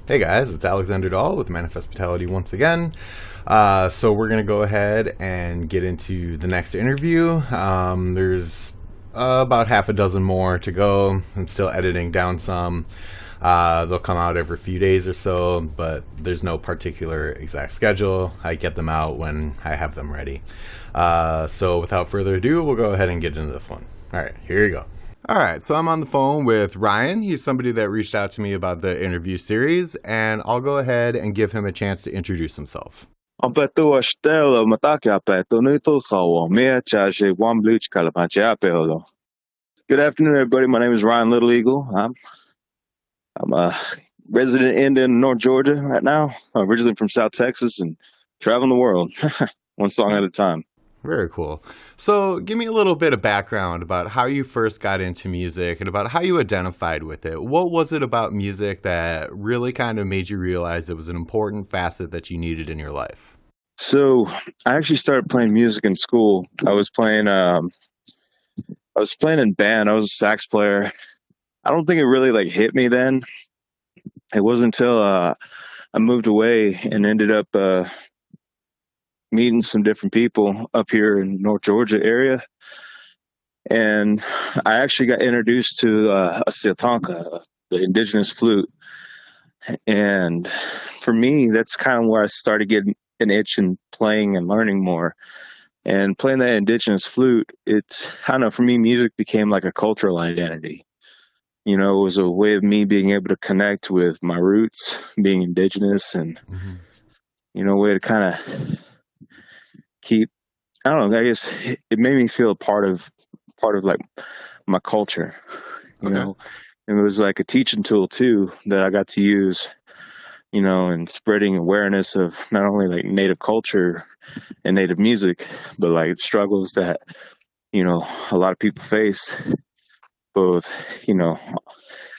Hey guys, it's Alexander Dahl with Manifest Vitality once again. So we're going to go ahead and get into the next interview. There's about half a dozen more to go. I'm still editing down some. They'll come out every few days or so, but there's no particular exact schedule. I get them out when I have them ready. So without further ado, we'll go ahead and get into this one. All right, here you go. All right, so I'm on the phone with Ryan. He's somebody that reached out to me about the interview series, and I'll go ahead and give him a chance to introduce himself. Good afternoon, everybody. My name is Ryan LittleEagle. I'm a resident in North Georgia right now. I'm originally from South Texas and traveling the world, one song at a time. Very cool. So give me a little bit of background about how you first got into music and about how you identified with it. What was it about music that really kind of made you realize it was an important facet that you needed in your life? So I actually started playing music in school. I was playing in band. I was a sax player. I don't think it really hit me then. It wasn't until I moved away and ended up meeting some different people up here in North Georgia area. And I actually got introduced to a siatanka, the indigenous flute. And for me, that's kind of where I started getting an itch in playing and learning more. And playing that indigenous flute, I don't know, for me, music became like a cultural identity. It was a way of me being able to connect with my roots, being indigenous, and, a way to kind of keep, I don't know, I guess it made me feel part of like my culture, and it was like a teaching tool too that I got to use, and spreading awareness of not only like Native culture and Native music, but like struggles that, a lot of people face both,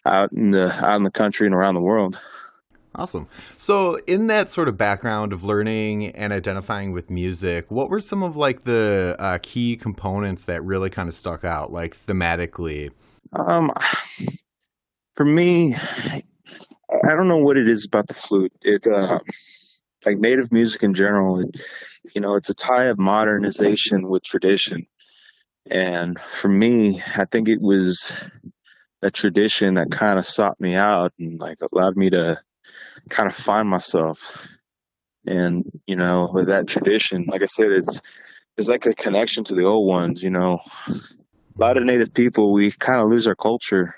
out in the country and around the world. Awesome. So in that sort of background of learning and identifying with music, what were some of like the key components that really kind of stuck out, like thematically? For me, I don't know what it is about the flute. It like Native music in general, it's a tie of modernization with tradition. And for me, I think it was that tradition that kind of sought me out and like allowed me to kind of find myself. And with that tradition, like I said, it's like a connection to the old ones. A lot of Native people, we kind of lose our culture.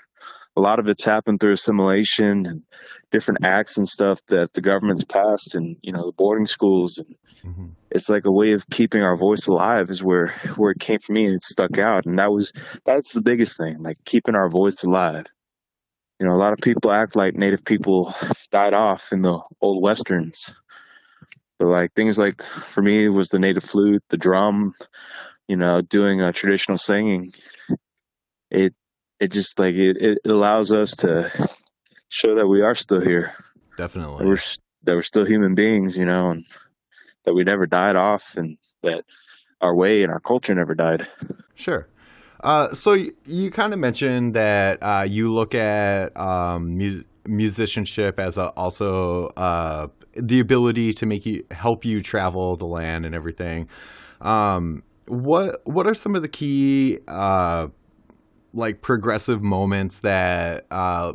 A lot of it's happened through assimilation and different acts and stuff that the government's passed, and the boarding schools. And it's like a way of keeping our voice alive is where it came from me, and it stuck out. And that's the biggest thing, like keeping our voice alive. A lot of people act like Native people died off in the old Westerns. But like things like, for me, it was the Native flute, the drum, doing a traditional singing. It just like, it allows us to show that we are still here. Definitely. That we're still human beings, and that we never died off, and that our way and our culture never died. Sure. So you kind of mentioned that you look at musicianship as also the ability to help you travel the land and everything. What are some of the key like progressive moments that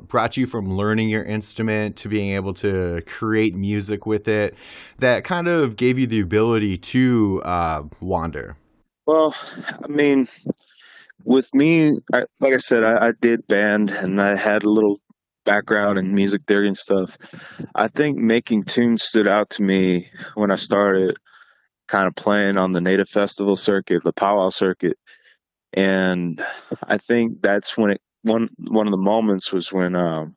brought you from learning your instrument to being able to create music with it that kind of gave you the ability to wander? Well, I mean, with me, like I said, I did band and I had a little background in music theory and stuff. I think making tunes stood out to me when I started kind of playing on the Native festival circuit, the powwow circuit. And I think that's when one of the moments was when I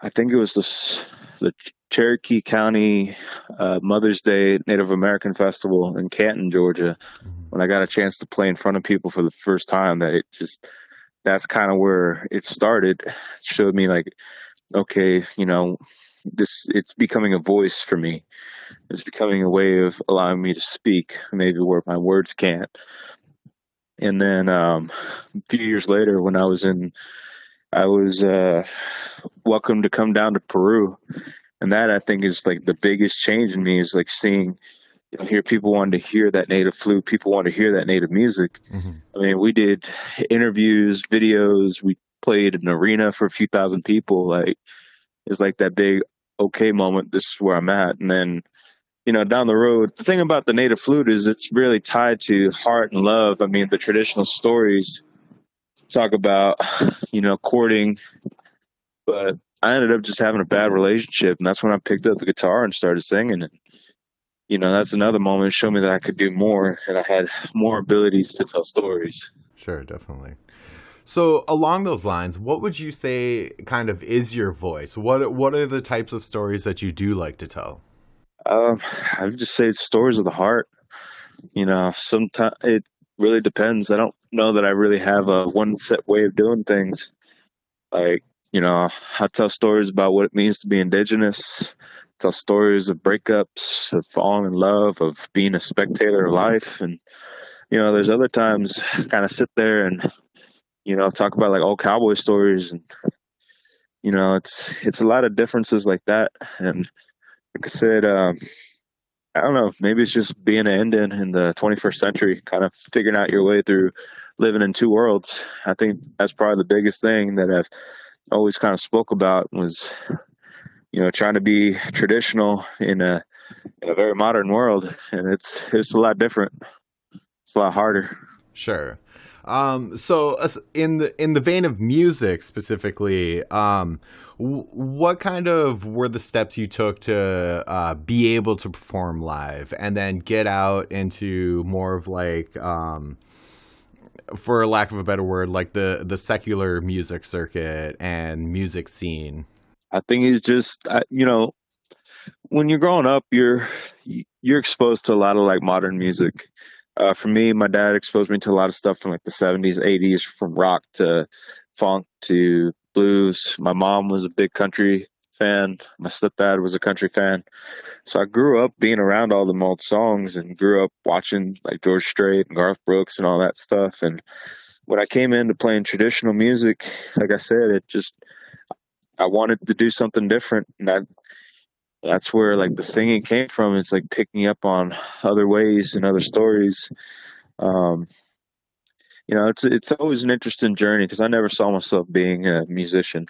think it was the Cherokee County Mother's Day Native American Festival in Canton, Georgia, when I got a chance to play in front of people for the first time. That's kind of where it started. It showed me like, okay, it's becoming a voice for me. It's becoming a way of allowing me to speak, maybe where my words can't. And then a few years later, when I was in I was welcome to come down to Peru, and that I think is like the biggest change in me is like seeing, hear people wanting to hear that native flute, people want to hear that native music. Hmm. I mean, we did interviews, videos, we played an arena for a few thousand people. Like, it's like that big okay moment. This is where I'm at, and then down the road. The thing about the native flute is it's really tied to heart and love. I mean, the traditional stories talk about courting, but I ended up just having a bad relationship, and that's when I picked up the guitar and started singing. And that's another moment to show me that I could do more, and I had more abilities to tell stories. Sure, definitely. So along those lines, what would you say kind of is your voice? What are the types of stories that you do like to tell? I would just say it's stories of the heart. Sometimes it really depends. I don't know that I really have a one set way of doing things. Like, I tell stories about what it means to be indigenous, tell stories of breakups, of falling in love, of being a spectator of life. And, there's other times I kind of sit there and, talk about like old cowboy stories. And, it's a lot of differences like that. And like I said, I don't know, maybe it's just being an Indian in the 21st century, kind of figuring out your way through living in two worlds. I think that's probably the biggest thing that I've always kind of spoke about was, trying to be traditional in a very modern world, and it's a lot different. It's a lot harder. Sure. In the vein of music specifically, what kind of were the steps you took to be able to perform live and then get out into more of like, for lack of a better word, like the secular music circuit and music scene? I think it's just when you're growing up, you're exposed to a lot of like modern music. For me, my dad exposed me to a lot of stuff from like the 70s, 80s, from rock to funk to blues. My mom was a big country fan. My stepdad was a country fan. So I grew up being around all the old songs and grew up watching like George Strait and Garth Brooks and all that stuff. And when I came into playing traditional music, like I said, I wanted to do something different. And that's where like the singing came from. It's like picking up on other ways and other stories. Um, it's always an interesting journey because I never saw myself being a musician,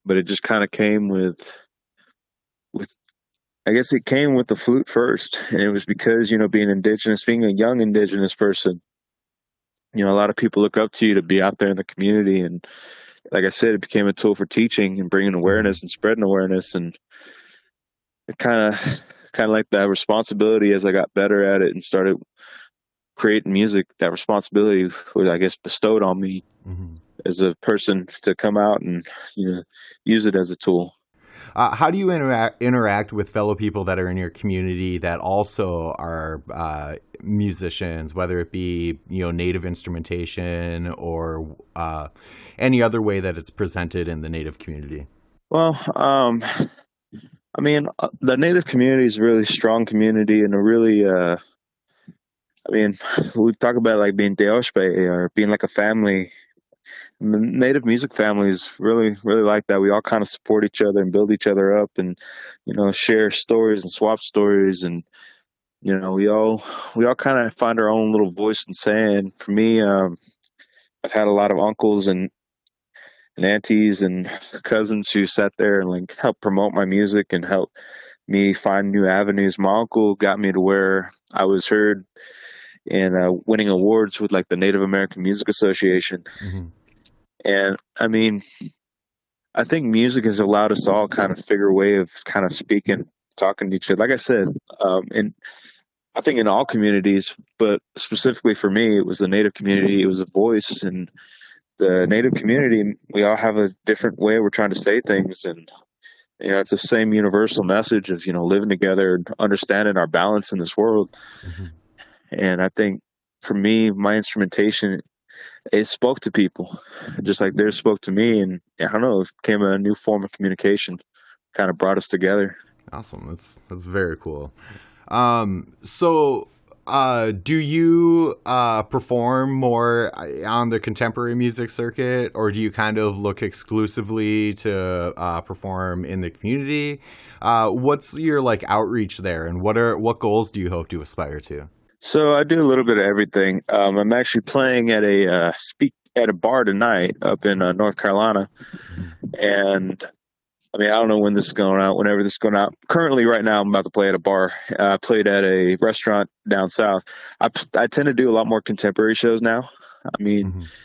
but it just kind of came with I guess it came with the flute first, and it was because being indigenous, being a young indigenous person, a lot of people look up to you to be out there in the community, and like I said, it became a tool for teaching and bringing Hmm. awareness and spreading awareness, and it kind of like that responsibility as I got better at it and started creating music. That responsibility was, I guess, bestowed on me Hmm. as a person to come out and use it as a tool. How do you interact with fellow people that are in your community that also are musicians, whether it be native instrumentation or any other way that it's presented in the native community? Well, I mean, the Native community is a really strong community and a really, I mean, we talk about like being Deoshpe or being like a family. And the Native music family is really, really like that. We all kind of support each other and build each other up and, share stories and swap stories. And, we all kind of find our own little voice and saying. For me, I've had a lot of uncles and aunties and cousins who sat there and like helped promote my music and help me find new avenues. My uncle got me to where I was heard and winning awards with like the Native American Music Association. Hmm. And I mean, I think music has allowed us all kind of figure a way of kind of speaking, talking to each other. Like I said, and I think in all communities, but specifically for me, it was the Native community. It was a voice, and the Native community, we all have a different way we're trying to say things, and it's the same universal message of living together and understanding our balance in this world. Hmm. And I think for me, my instrumentation, it spoke to people just like theirs spoke to me. And I don't know, it became a new form of communication, kind of brought us together. Awesome. That's very cool. So do you perform more on the contemporary music circuit, or do you kind of look exclusively to perform in the community? What's your like outreach there, and what goals do you hope to aspire to? So I do a little bit of everything. I'm actually playing at a speak at a bar tonight up in North Carolina, Mhm. and I mean I don't know when this is going out. Whenever this is going out. Currently, right now, I'm about to play at a bar. I played at a restaurant down south. I tend to do a lot more contemporary shows now. I mean, Mhm.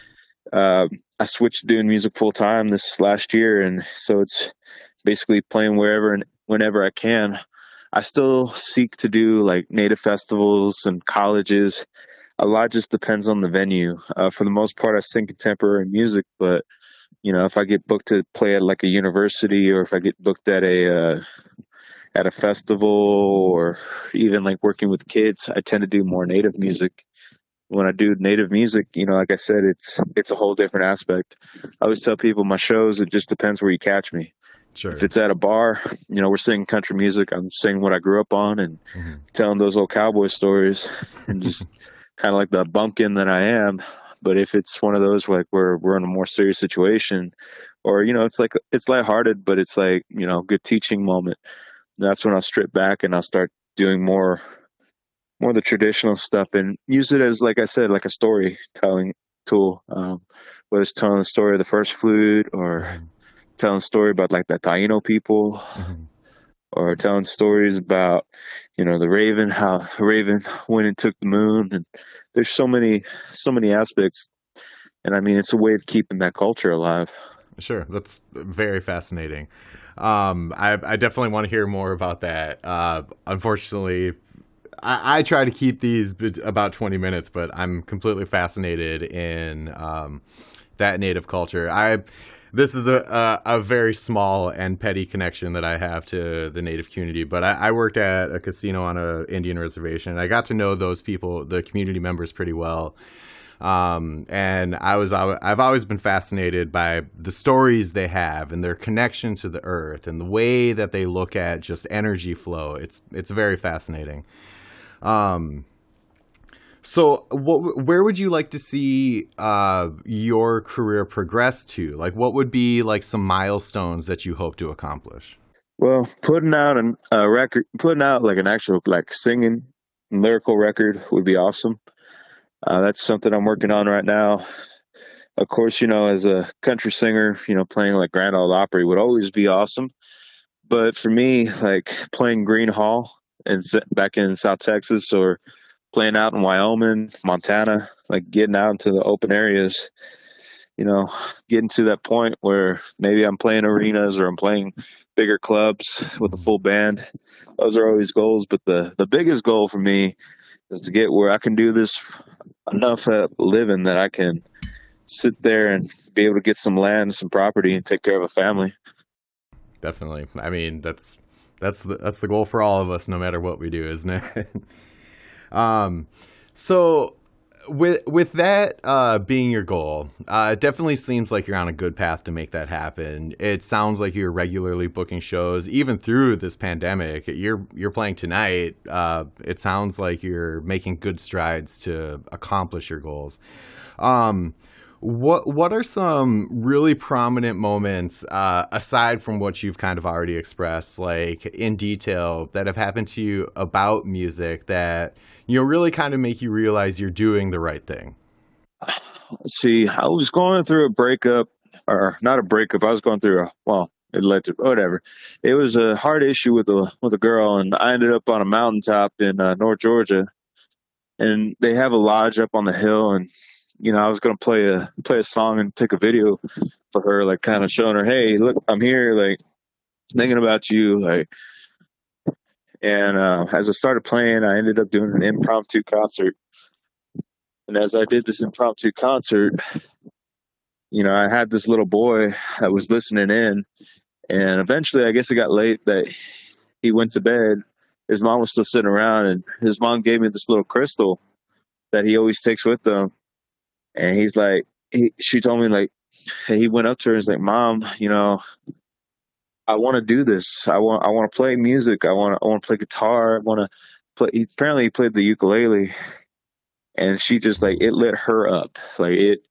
uh, I switched to doing music full time this last year, and so it's basically playing wherever and whenever I can. I still seek to do like native festivals and colleges. A lot just depends on the venue. For the most part, I sing contemporary music, but if I get booked to play at like a university, or if I get booked at a festival, or even like working with kids, I tend to do more native music. When I do native music, like I said, it's a whole different aspect. I always tell people my shows, it just depends where you catch me. If Sure. it's at a bar, we're singing country music. I'm singing what I grew up on and Mhm. telling those old cowboy stories, and just kind of like the bumpkin that I am. But if it's one of those like where we're in a more serious situation, or it's like it's lighthearted, but it's like good teaching moment. That's when I'll strip back and I'll start doing more of the traditional stuff and use it as, like I said, like a storytelling tool. Whether it's telling the story of the first flute, or Mhm. telling a story about like the Taino people, Mhm. or telling stories about the raven, how the raven went and took the moon. And there's so many aspects, and I mean it's a way of keeping that culture alive. Sure, that's very fascinating. I definitely want to hear more about that. Unfortunately, I try to keep these about 20 minutes, but I'm completely fascinated in that native culture. This is a very small and petty connection that I have to the native community, but I worked at a casino on a Indian reservation, and I got to know those people, the community members, pretty well. And I've always been fascinated by the stories they have and their connection to the earth and the way that they look at just energy flow. It's very fascinating. Um, so, where would you like to see your career progress to? Like, what would be like some milestones that you hope to accomplish? Well, putting out a record, putting out like an actual like singing lyrical record would be awesome. That's something I'm working on right now. Of course, as a country singer, playing like Grand Ole Opry would always be awesome. But for me, like playing Green Hall and back in South Texas, or playing out in Wyoming, Montana, like getting out into the open areas, you know, getting to that point where maybe I'm playing arenas or I'm playing bigger clubs with a Mhm. full band. Those are always goals. But the biggest goal for me is to get where I can do this enough at living that I can sit there and be able to get some land, some property, and take care of a family. Definitely. I mean, that's the goal for all of us, no matter what we do, isn't it? um, so with that being your goal, it definitely seems like you're on a good path to make that happen. It sounds like you're regularly booking shows, even through this pandemic. You're playing tonight. It sounds like you're making good strides to accomplish your goals. Um, what are some really prominent moments aside from what you've kind of already expressed, like in detail, that have happened to you about music that really kind of make you realize you're doing the right thing? See, I was going through a breakup, or not a breakup. I was going through it led to whatever. It was a hard issue with a girl, and I ended up on a mountaintop in North Georgia, and they have a lodge up on the hill, and I was gonna play a song and take a video for her, like kind of showing her, hey, look, I'm here, like thinking about you, like. And as I started playing, I ended up doing an impromptu concert. And as I did this impromptu concert, I had this little boy that was listening in. And eventually, I guess it got late that he went to bed. His mom was still sitting around, and his mom gave me this little crystal that he always takes with him. And he's like, she told me, like, he went up to her and was like, Mom, I want to do this. I want to play music. I want to play guitar. I want to apparently he played the ukulele, and she just like Mhm. it lit her up. Like it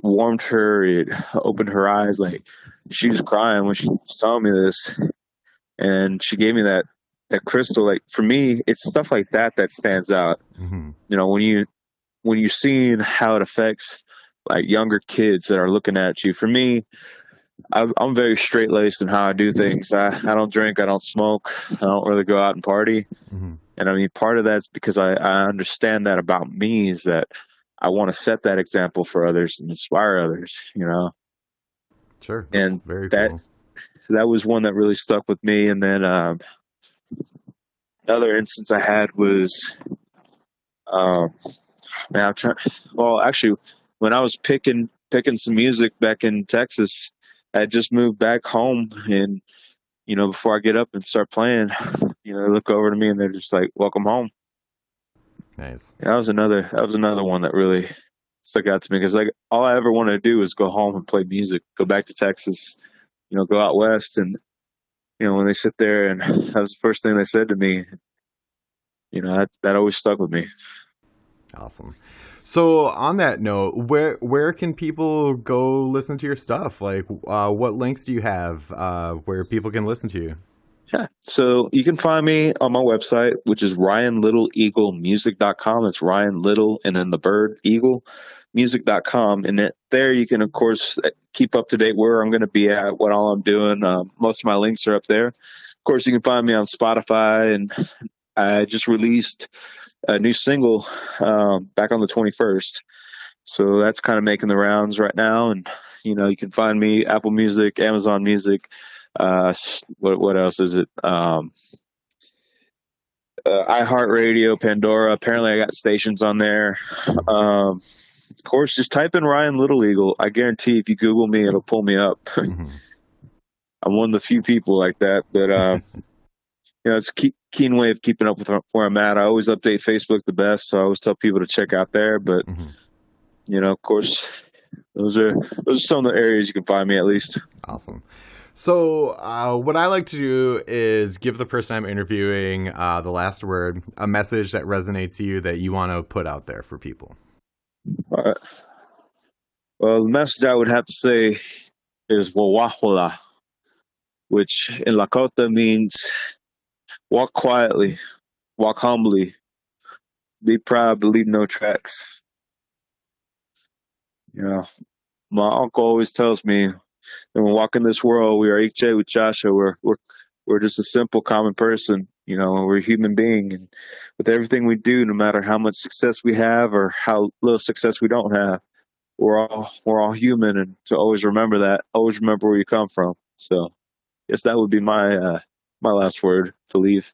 warmed her. It opened her eyes. Like she was crying when she was telling me this, and she gave me that crystal. Like for me, it's stuff like that that stands out. Mhm. You know, when you see how it affects like younger kids that are looking at you. For me, I'm very straight laced in how I do things. I don't drink, I don't smoke, I don't really go out and party. Mhm. And I mean, part of that's because I understand that about me is that I want to set that example for others and inspire others, you know. Sure, that's And very that cool. that was one that really stuck with me. And then another instance I had was, um, man, I'm trying. Well, actually, when I was picking some music back in Texas, I had just moved back home, and you know, before I get up and start playing, you know, they look over to me and they're just like, "Welcome home." Nice. That was another one that really stuck out to me because like all I ever wanted to do was go home and play music, go back to Texas, you know, go out west, and you know, when they sit there and that was the first thing they said to me, you know, that always stuck with me. Awesome. So on that note, where can people go listen to your stuff? Like, what links do you have where people can listen to you? Yeah. So you can find me on my website, which is RyanLittleEagleMusic.com. It's Ryan Little and then the bird Eagle music.com. And there you can, of course, keep up to date where I'm going to be at, what all I'm doing. Most of my links are up there. Of course, you can find me on Spotify. And I just released a new single back on the 21st. So that's kind of making the rounds right now. And, you know, you can find me Apple Music, Amazon Music. What else is it? iHeartRadio, Pandora. Apparently, I got stations on there. Mhm. Of course, just type in Ryan Little Eagle. I guarantee if you Google me, it'll pull me up. Mhm. I'm one of the few people like that. But you know, it's a keen way of keeping up with where I'm at. I always update Facebook the best, so I always tell people to check out there. But Mhm. you know, of course, those are some of the areas you can find me at least. Awesome. So, what I like to do is give the person I'm interviewing the last word, a message that resonates to you that you want to put out there for people. Uh, well, the message I would have to say is Wawahula, which in Lakota means walk quietly, walk humbly, be proud, but leave no tracks. You know, my uncle always tells me when we walk in this world, we are Ikche Uchasha. We're just a simple common person. You know, we're a human being, and with everything we do, no matter how much success we have or how little success we don't have, we're all human, and to always remember that, always remember where you come from. So, yes, that would be my my last word to leave.